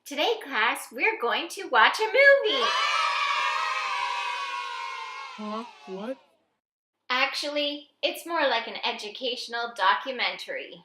Today, class, we're going to watch a movie. Huh? What? Actually, it's more like an educational documentary.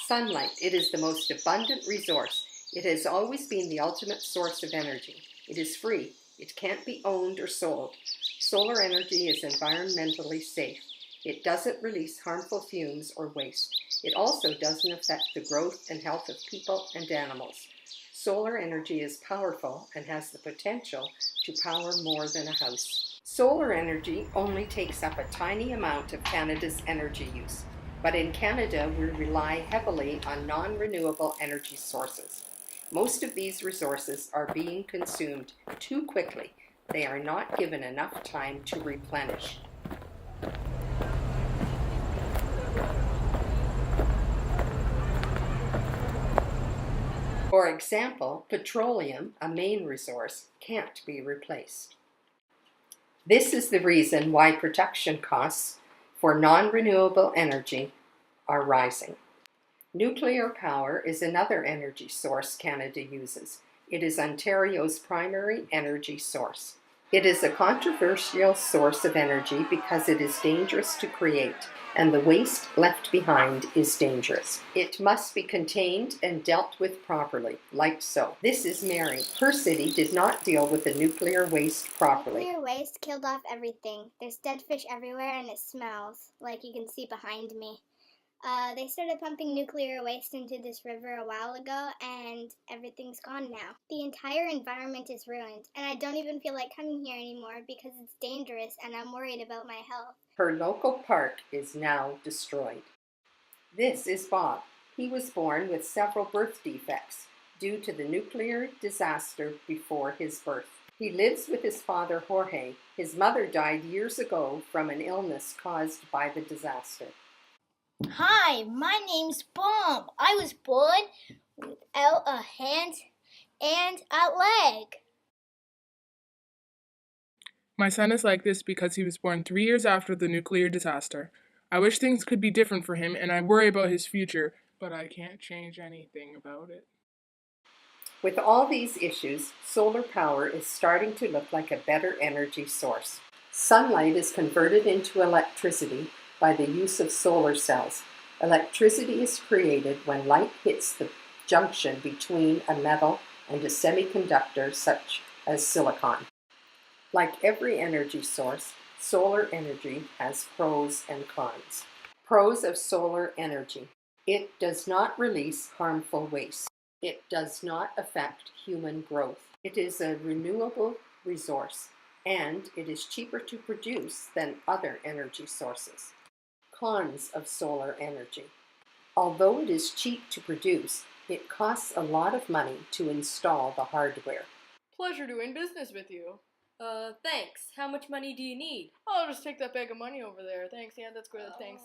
Sunlight. It is the most abundant resource. It has always been the ultimate source of energy. It is free. It can't be owned or sold. Solar energy is environmentally safe. It doesn't release harmful fumes or waste. It also doesn't affect the growth and health of people and animals. Solar energy is powerful and has the potential to power more than a house. Solar energy only takes up a tiny amount of Canada's energy use. But in Canada, we rely heavily on non-renewable energy sources. Most of these resources are being consumed too quickly. They are not given enough time to replenish. For example, petroleum, a main resource, can't be replaced. This is the reason why production costs for non-renewable energy are rising. Nuclear power is another energy source Canada uses. It is Ontario's primary energy source. It is a controversial source of energy because it is dangerous to create, and the waste left behind is dangerous. It must be contained and dealt with properly, like so. This is Mary. Her city did not deal with the nuclear waste properly. Nuclear waste killed off everything. There's dead fish everywhere and it smells, like you can see behind me. They started pumping nuclear waste into this river a while ago, and everything's gone now. The entire environment is ruined, and I don't even feel like coming here anymore because it's dangerous and I'm worried about my health. Her local park is now destroyed. This is Bob. He was born with several birth defects due to the nuclear disaster before his birth. He lives with his father, Jorge. His mother died years ago from an illness caused by the disaster. Hi, my name's Bob. I was born without a hand and a leg. My son is like this because he was born 3 years after the nuclear disaster. I wish things could be different for him, and I worry about his future, but I can't change anything about it. With all these issues, solar power is starting to look like a better energy source. Sunlight is converted into electricity by the use of solar cells. Electricity is created when light hits the junction between a metal and a semiconductor such as silicon. Like every energy source, solar energy has pros and cons. Pros of solar energy. It does not release harmful waste. It does not affect human growth. It is a renewable resource, and it is cheaper to produce than other energy sources. Cons of solar energy. Although it is cheap to produce, it costs a lot of money to install the hardware. Pleasure doing business with you. Thanks. How much money do you need? I'll just take that bag of money over there. Thanks. Yeah, that's good. Thanks.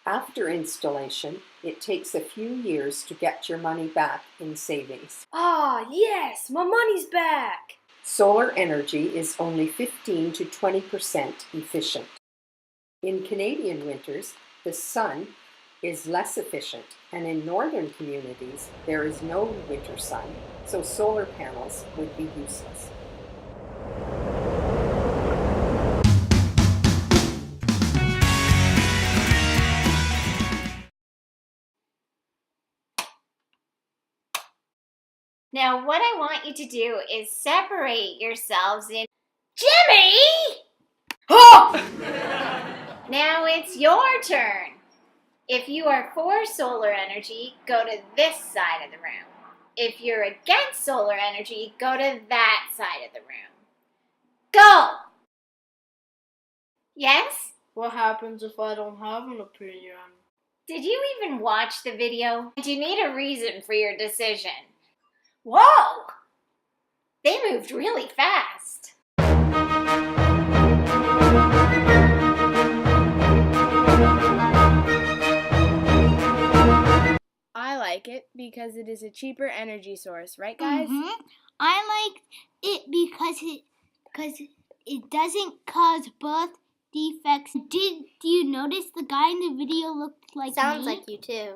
After installation, it takes a few years to get your money back in savings. Ah, yes, my money's back. Solar energy is only 15 to 20% efficient. In Canadian winters, the sun is less efficient, and in northern communities, there is no winter sun, so solar panels would be useless. Now, what I want you to do is separate yourselves in... Jimmy! Now it's your turn. If you are for solar energy, go to this side of the room. If you're against solar energy, go to that side of the room. Go! Yes? What happens if I don't have an opinion? Did you even watch the video? Do you need a reason for your decision? Whoa! They moved really fast. I like it because it is a cheaper energy source, right guys? I like it because it doesn't cause birth defects. Did you notice the guy in the video looked like Sounds me? like you too.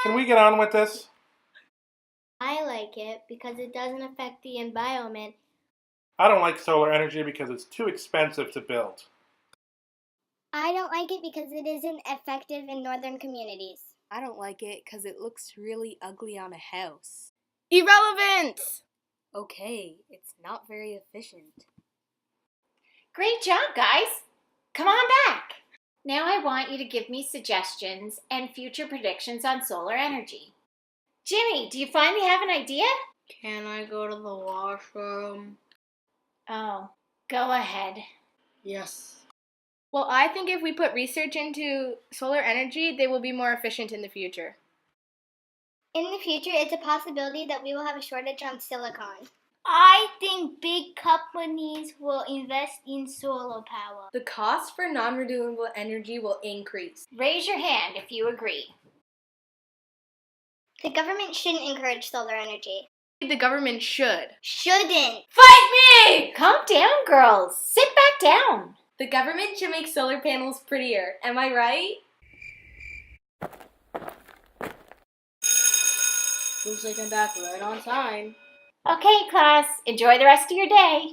Can we get on with this? I like it because it doesn't affect the environment. I don't like solar energy because it's too expensive to build. I don't like it because it isn't effective in northern communities. I don't like it because it looks really ugly on a house. Irrelevant! Okay, it's not very efficient. Great job, guys. Come on back. Now I want you to give me suggestions and future predictions on solar energy. Jimmy, do you finally have an idea? Can I go to the washroom? Oh, go ahead. Yes. Well, I think if we put research into solar energy, they will be more efficient in the future. In the future, it's a possibility that we will have a shortage on silicon. I think big companies will invest in solar power. The cost for non-renewable energy will increase. Raise your hand if you agree. The government shouldn't encourage solar energy. The government should. Shouldn't! Fight me! Calm down, girls. Sit back down. The government should make solar panels prettier. Am I right? Looks like I'm back right on time. Okay, class. Enjoy the rest of your day.